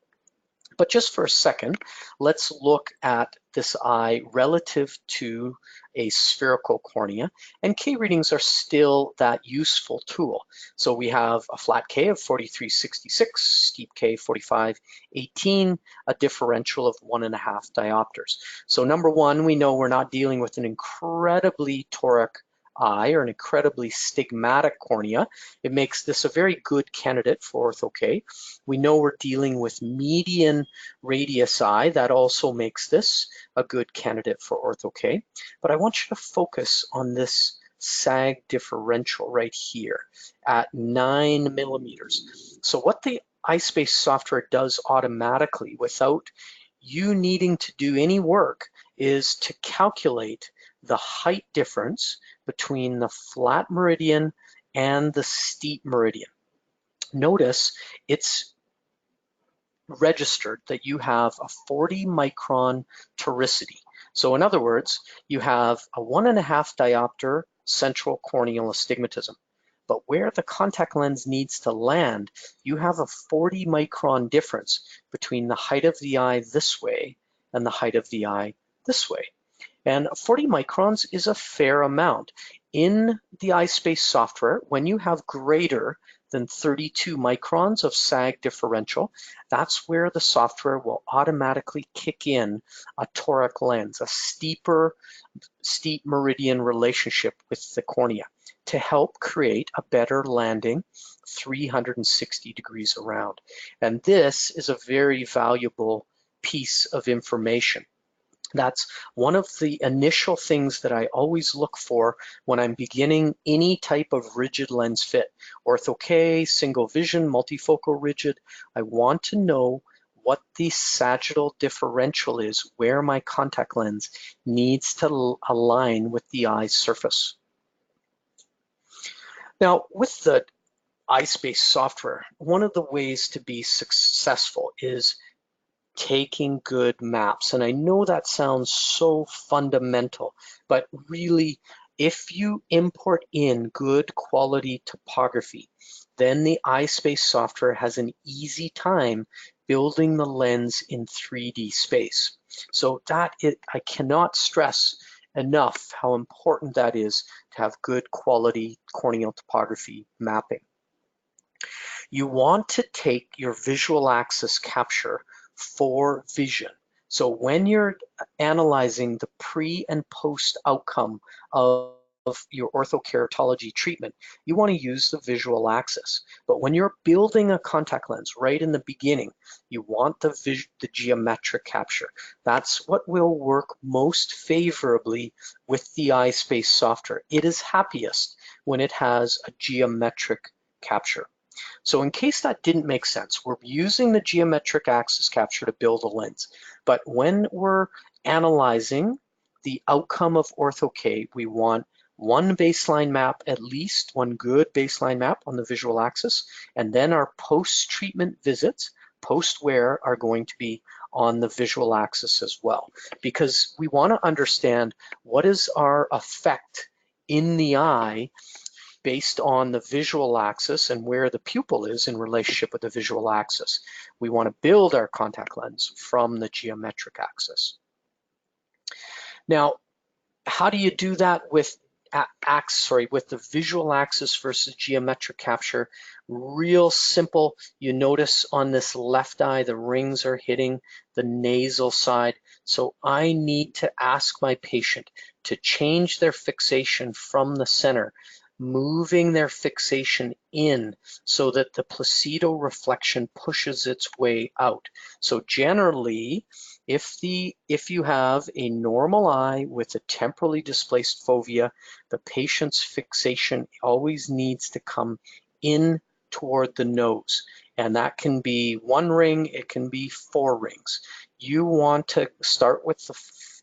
But just for a second, let's look at this eye relative to a spherical cornea, and K readings are still that useful tool. So we have a flat K of 4366, steep K 4518, a differential of 1.5 diopters. So number one, we know we're not dealing with an incredibly toric eye or an incredibly stigmatic cornea. It makes this a very good candidate for ortho K. We know we're dealing with median radius eye. That also makes this a good candidate for ortho K. But I want you to focus on this sag differential right here at 9 millimeters. So what the EyeSpace software does automatically without you needing to do any work is to calculate the height difference between the flat meridian and the steep meridian. Notice it's registered that you have a 40 micron toricity. So in other words, you have a 1.5 diopter central corneal astigmatism. But where the contact lens needs to land, you have a 40 micron difference between the height of the eye this way and the height of the eye this way. And 40 microns is a fair amount. In the EyeSpace software, when you have greater than 32 microns of sag differential, that's where the software will automatically kick in a toric lens, a steep meridian relationship with the cornea to help create a better landing 360 degrees around. And this is a very valuable piece of information. That's one of the initial things that I always look for when I'm beginning any type of rigid lens fit. Ortho K, single vision, multifocal rigid. I want to know what the sagittal differential is, where my contact lens needs to align with the eye's surface. Now, with the EyeSpace software, one of the ways to be successful is taking good maps. And I know that sounds so fundamental, but really, if you import in good quality topography, then the EyeSpace software has an easy time building the lens in 3D space. So I cannot stress enough how important that is to have good quality corneal topography mapping. You want to take your visual axis capture for vision. So when you're analyzing the pre and post outcome of your orthokeratology treatment, you want to use the visual axis. But when you're building a contact lens right in the beginning, you want the geometric capture. That's what will work most favorably with the EyeSpace software. It is happiest when it has a geometric capture. So in case that didn't make sense, we're using the geometric axis capture to build a lens. But when we're analyzing the outcome of ortho K, we want one baseline map, at least one good baseline map on the visual axis, and then our post-treatment visits, post-wear, are going to be on the visual axis as well, because we want to understand what is our effect in the eye based on the visual axis and where the pupil is in relationship with the visual axis. We want to build our contact lens from the geometric axis. Now, how do you do that with the visual axis versus geometric capture? Real simple. You notice on this left eye, the rings are hitting the nasal side. So I need to ask my patient to change their fixation from the center, moving their fixation in so that the Placido reflection pushes its way out. So generally, if you have a normal eye with a temporally displaced fovea, the patient's fixation always needs to come in toward the nose. And that can be 1 ring, it can be 4 rings. You want to start with the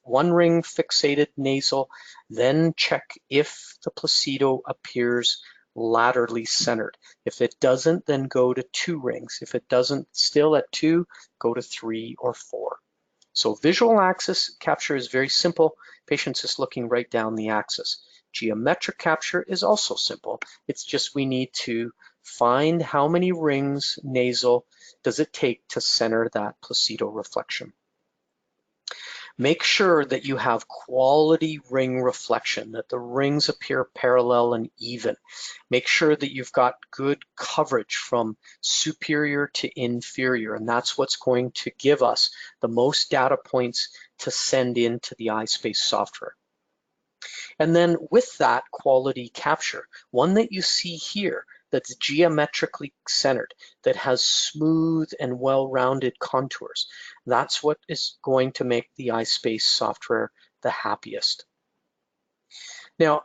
1 ring fixated nasal, then check if the Placido appears laterally centered. If it doesn't, then go to 2 rings. If it doesn't, still at 2, go to 3 or 4. So visual axis capture is very simple. Patient's just looking right down the axis. Geometric capture is also simple. It's just we need to find how many rings nasal does it take to center that Placido reflection. Make sure that you have quality ring reflection, that the rings appear parallel and even. Make sure that you've got good coverage from superior to inferior, and that's what's going to give us the most data points to send into the EyeSpace software. And then with that quality capture, one that you see here that's geometrically centered, that has smooth and well-rounded contours, that's what is going to make the EyeSpace software the happiest. Now,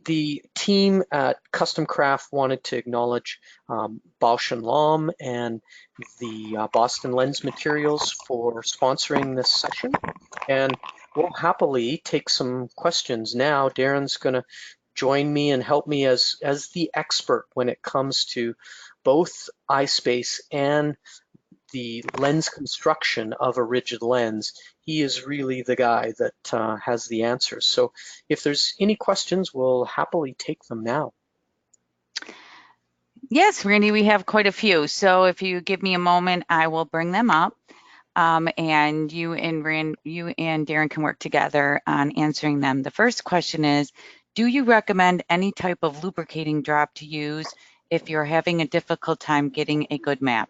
the team at Custom Craft wanted to acknowledge Bausch & Lomb and the Boston Lens Materials for sponsoring this session. And we'll happily take some questions now. Darren's going to join me and help me as the expert when it comes to both EyeSpace and the lens construction of a rigid lens. He is really the guy that has the answers. So if there's any questions, we'll happily take them now. Yes, Randy, we have quite a few. So if you give me a moment, I will bring them up. And you and Darren can work together on answering them. The first question is, do you recommend any type of lubricating drop to use if you're having a difficult time getting a good map?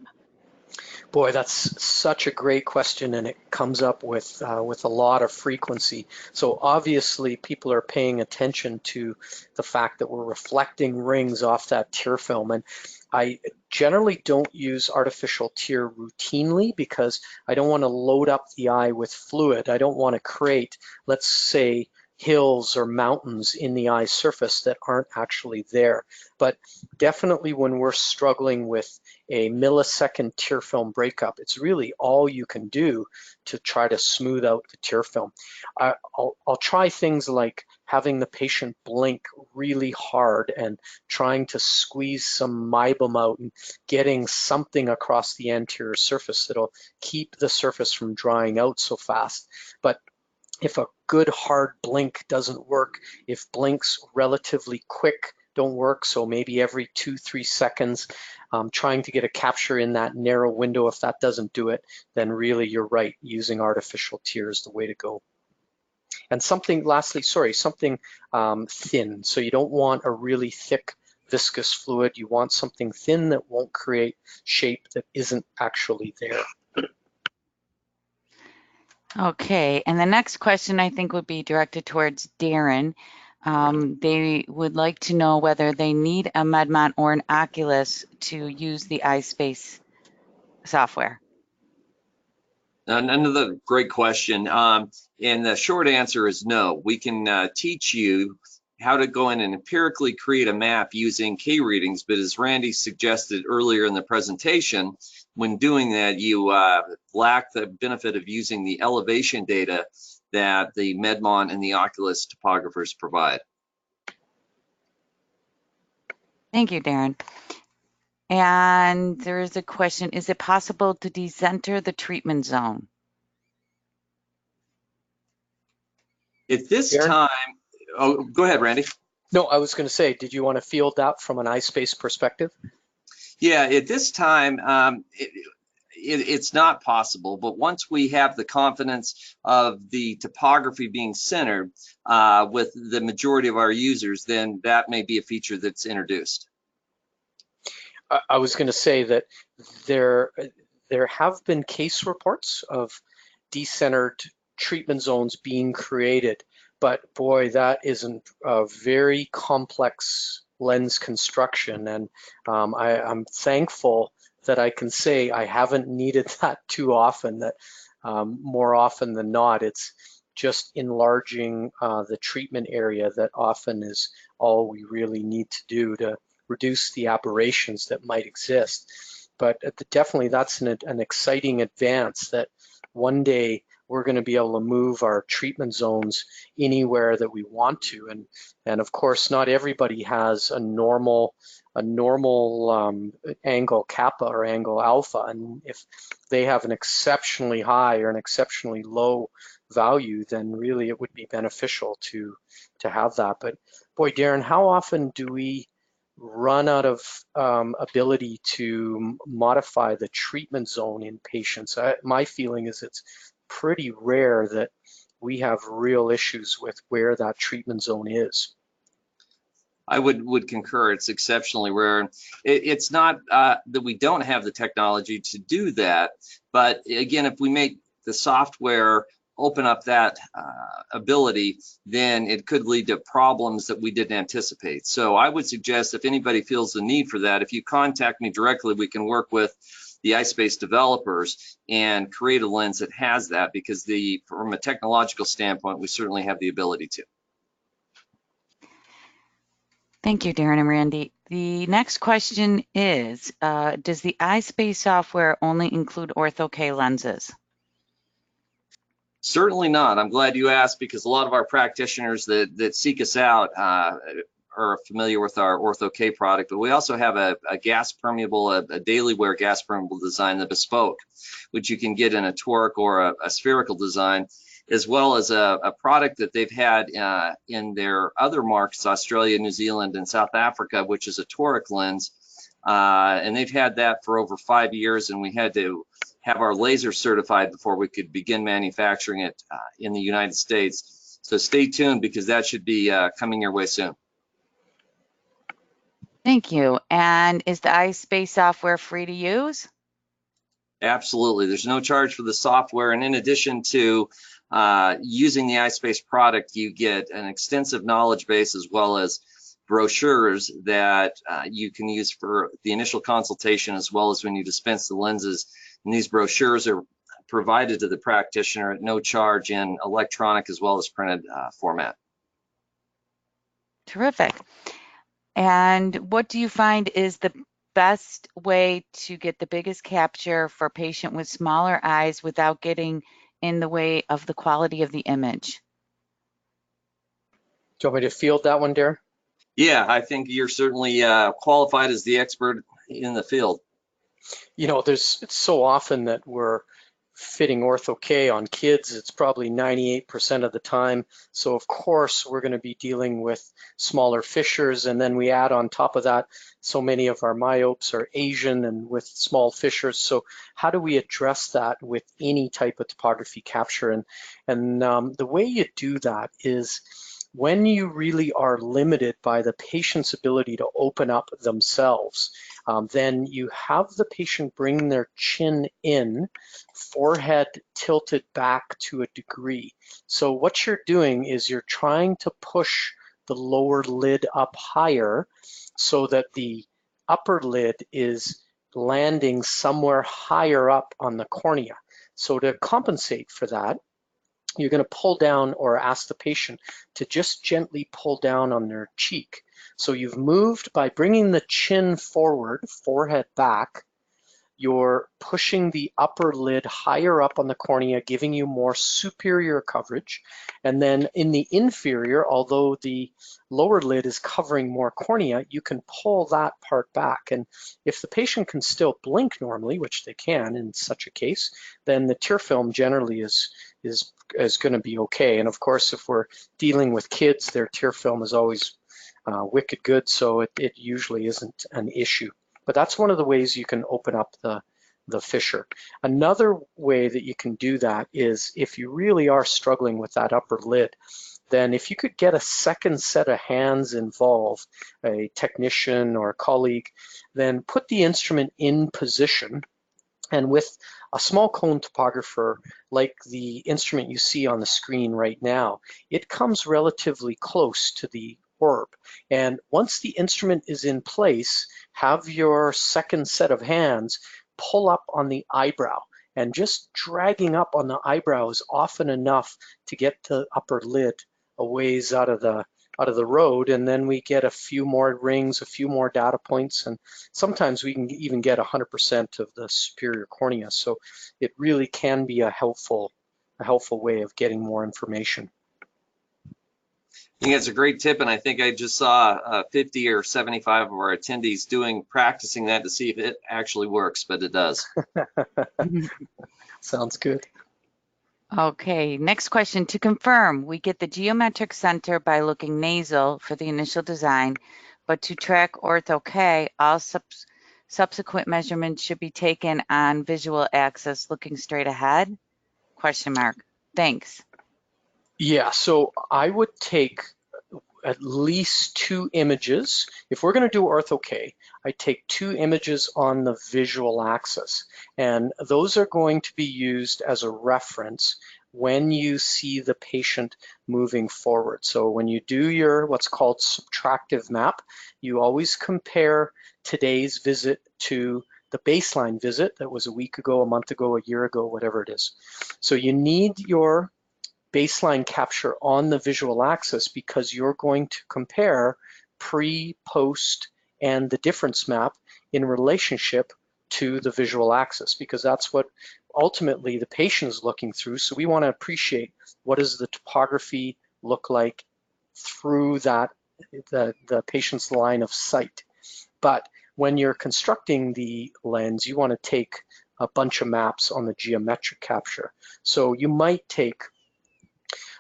Boy, that's such a great question, and it comes up with a lot of frequency. So obviously, people are paying attention to the fact that we're reflecting rings off that tear film, and I generally don't use artificial tear routinely because I don't want to load up the eye with fluid. I don't want to create, let's say, hills or mountains in the eye surface that aren't actually there. But definitely when we're struggling with a millisecond tear film breakup, it's really all you can do to try to smooth out the tear film. I'll try things like having the patient blink really hard and trying to squeeze some meibum out and getting something across the anterior surface that'll keep the surface from drying out so fast. But if a good hard blink doesn't work, if blinks relatively quick don't work, so maybe every 2-3 seconds, trying to get a capture in that narrow window, if that doesn't do it, then really you're right, using artificial tear is the way to go. And something, lastly, something thin. So you don't want a really thick viscous fluid. You want something thin that won't create shape that isn't actually there. Okay, and the next question I think would be directed towards Darren. They would like to know whether they need a Medmont or an Oculus to use the EyeSpace software. Another great question. And the short answer is no. We can teach you how to go in and empirically create a map using K readings, but as Randy suggested earlier in the presentation, when doing that, you lack the benefit of using the elevation data that the Medmont and the Oculus topographers provide. Thank you, Darren. And there is a question, is it possible to decenter the treatment zone? At this time, oh, go ahead, Randy. No, I was going to say, did you want to field that from an EyeSpace perspective? Yeah, at this time, it's not possible, but once we have the confidence of the topography being centered with the majority of our users, then that may be a feature that's introduced. I was going to say that there have been case reports of decentered treatment zones being created, but boy, that isn't a very complex lens construction, and I'm thankful that I can say I haven't needed that too often, that more often than not, it's just enlarging the treatment area that often is all we really need to do to reduce the aberrations that might exist. But definitely that's an exciting advance, that one day we're going to be able to move our treatment zones anywhere that we want to. And of course, not everybody has a normal angle kappa or angle alpha. And if they have an exceptionally high or an exceptionally low value, then really it would be beneficial to have that. But boy, Darren, how often do we run out of ability to modify the treatment zone in patients? My feeling is it's pretty rare that we have real issues with where that treatment zone is. I would concur. It's exceptionally rare. It's not that we don't have the technology to do that, but again, if we make the software open up that ability, then it could lead to problems that we didn't anticipate. So I would suggest if anybody feels the need for that, if you contact me directly, we can work with the EyeSpace developers and create a lens that has that, because from a technological standpoint, we certainly have the ability to. Thank you, Darren and Randy. The next question is, does the EyeSpace software only include ortho-K lenses? Certainly not. I'm glad you asked, because a lot of our practitioners that seek us out are familiar with our ortho-K product, but we also have a gas permeable, a daily wear gas permeable design, the Bespoke, which you can get in a toric or a spherical design, as well as a product that they've had in their other markets, Australia, New Zealand, and South Africa, which is a toric lens. And they've had that for over 5 years, and we had to have our laser certified before we could begin manufacturing it in the United States. So stay tuned, because that should be coming your way soon. Thank you. And is the EyeSpace software free to use? Absolutely. There's no charge for the software. And in addition to using the EyeSpace product, you get an extensive knowledge base as well as brochures that you can use for the initial consultation, as well as when you dispense the lenses. And these brochures are provided to the practitioner at no charge in electronic as well as printed format. Terrific. And what do you find is the best way to get the biggest capture for a patient with smaller eyes without getting in the way of the quality of the image? Do you want me to field that one, Darren? Yeah, I think you're certainly qualified as the expert in the field. You know, it's so often that we're fitting ortho-K on kids. It's probably 98% of the time. So of course we're going to be dealing with smaller fissures, and then we add on top of that, so many of our myopes are Asian and with small fissures. So how do we address that with any type of topography capture? And the way you do that is when you really are limited by the patient's ability to open up themselves, then you have the patient bring their chin in, forehead tilted back to a degree. So what you're doing is you're trying to push the lower lid up higher so that the upper lid is landing somewhere higher up on the cornea. So to compensate for that, you're going to pull down or ask the patient to just gently pull down on their cheek. So you've moved by bringing the chin forward, forehead back. You're pushing the upper lid higher up on the cornea, giving you more superior coverage. And then in the inferior, although the lower lid is covering more cornea, you can pull that part back. And if the patient can still blink normally, which they can in such a case, then the tear film generally is going to be okay. And of course, if we're dealing with kids, their tear film is always wicked good, so it usually isn't an issue. But that's one of the ways you can open up the fissure. Another way that you can do that is if you really are struggling with that upper lid, then if you could get a second set of hands involved, a technician or a colleague, then put the instrument in position, and with a small cone topographer like the instrument you see on the screen right now, it comes relatively close to the orb. And once the instrument is in place, have your second set of hands pull up on the eyebrow, and just dragging up on the eyebrow is often enough to get the upper lid a ways out of the road, and then we get a few more rings, a few more data points, and sometimes we can even get 100% of the superior cornea. So it really can be a helpful way of getting more information. I think that's a great tip, and I think I just saw 50 or 75 of our attendees practicing that to see if it actually works, but it does. Sounds good. Okay, next question. To confirm, we get the geometric center by looking nasal for the initial design, but to track ortho-K, all subsequent measurements should be taken on visual axis looking straight ahead? ? question mark? Thanks. Yeah, so I would take at least 2 images. If we're going to do ortho-K, I take 2 images on the visual axis, and those are going to be used as a reference when you see the patient moving forward. So when you do your what's called subtractive map, you always compare today's visit to the baseline visit that was a week ago, a month ago, a year ago, whatever it is. So you need your baseline capture on the visual axis because you're going to compare pre, post, and the difference map in relationship to the visual axis, because that's what ultimately the patient is looking through. So we want to appreciate what does the topography look like through that the patient's line of sight. But when you're constructing the lens, you want to take a bunch of maps on the geometric capture. So you might take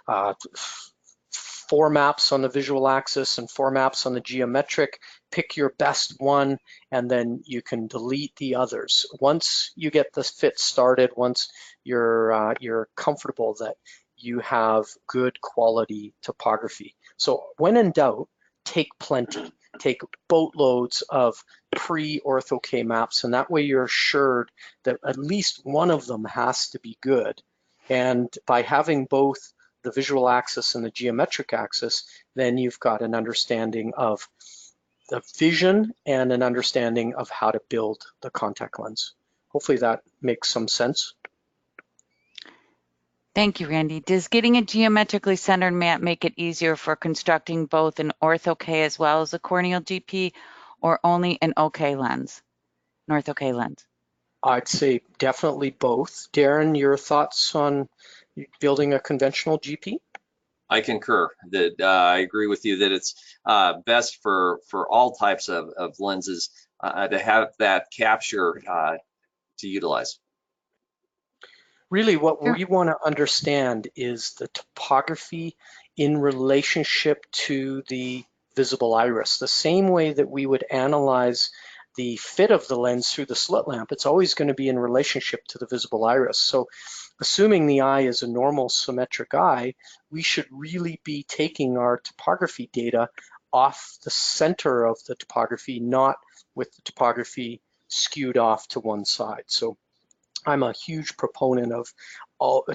4 maps on the visual axis and 4 maps on the geometric. Pick your best one, and then you can delete the others. Once you get the fit started, once you're comfortable that you have good quality topography. So when in doubt, take plenty. Take boatloads of pre-ortho-K maps, and that way you're assured that at least one of them has to be good. And by having both the visual axis and the geometric axis, then you've got an understanding of the vision and an understanding of how to build the contact lens. Hopefully that makes some sense. Thank you, Randy. Does getting a geometrically centered map make it easier for constructing both an ortho-K as well as a corneal GP, or only an OK lens, an ortho-K lens? I'd say definitely both. Darren, your thoughts on building a conventional GP? I concur that I agree with you that it's best for all types of lenses to have that capture to utilize. Really what we want to understand is the topography in relationship to the visible iris. The same way that we would analyze the fit of the lens through the slit lamp, it's always going to be in relationship to the visible iris. So assuming the eye is a normal symmetric eye, we should really be taking our topography data off the center of the topography, not with the topography skewed off to one side. So I'm a huge proponent of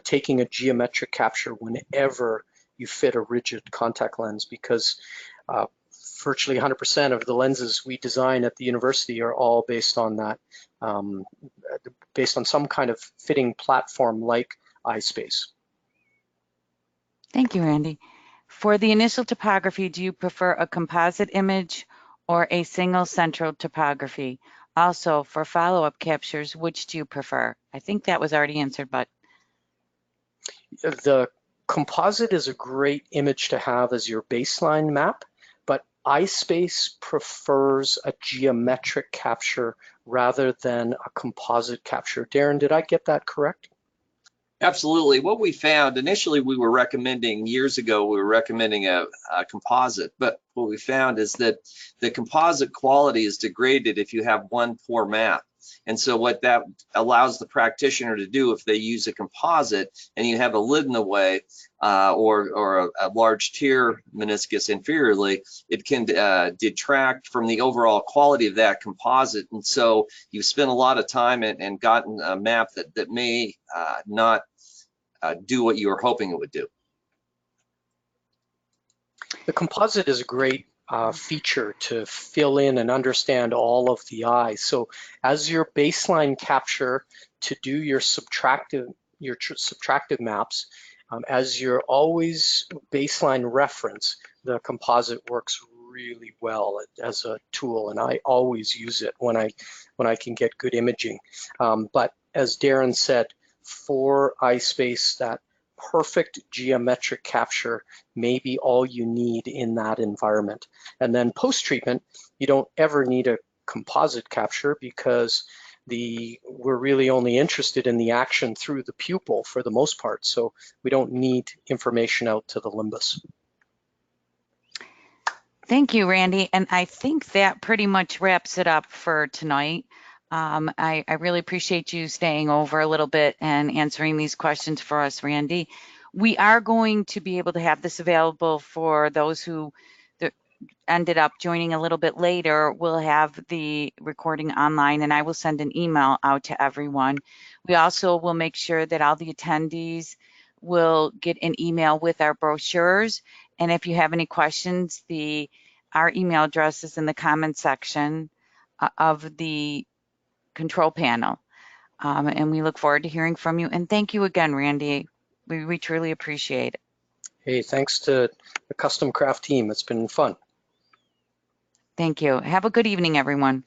taking a geometric capture whenever you fit a rigid contact lens, because virtually 100% of the lenses we design at the university are all based on that, based on some kind of fitting platform like EyeSpace. Thank you, Randy. For the initial topography, do you prefer a composite image or a single central topography? Also, for follow-up captures, which do you prefer? I think that was already answered, but. The composite is a great image to have as your baseline map, but EyeSpace prefers a geometric capture rather than a composite capture. Darren, did I get that correct? Absolutely. What we found initially, we were recommending years ago, we were recommending a composite, but what we found is that the composite quality is degraded if you have one poor map. And so what that allows the practitioner to do, if they use a composite and you have a lid in the way or a large tear meniscus inferiorly, it can detract from the overall quality of that composite. And so you've spent a lot of time and gotten a map that may not do what you were hoping it would do. The composite is a great feature to fill in and understand all of the eye. So as your baseline capture to do your subtractive maps, as your always baseline reference, the composite works really well as a tool, and I always use it when I can get good imaging. But as Darren said, for EyeSpace, that perfect geometric capture may be all you need in that environment. And then post-treatment, you don't ever need a composite capture because we're really only interested in the action through the pupil for the most part. So we don't need information out to the limbus. Thank you, Randy. And I think that pretty much wraps it up for tonight. I really appreciate you staying over a little bit and answering these questions for us, Randy. We are going to be able to have this available for those who ended up joining a little bit later. We'll have the recording online, and I will send an email out to everyone. We also will make sure that all the attendees will get an email with our brochures. And if you have any questions, our email address is in the comment section of the control panel. And we look forward to hearing from you. And thank you again, Randy. We truly appreciate it. Hey, thanks to the Custom Craft team. It's been fun. Thank you. Have a good evening, everyone.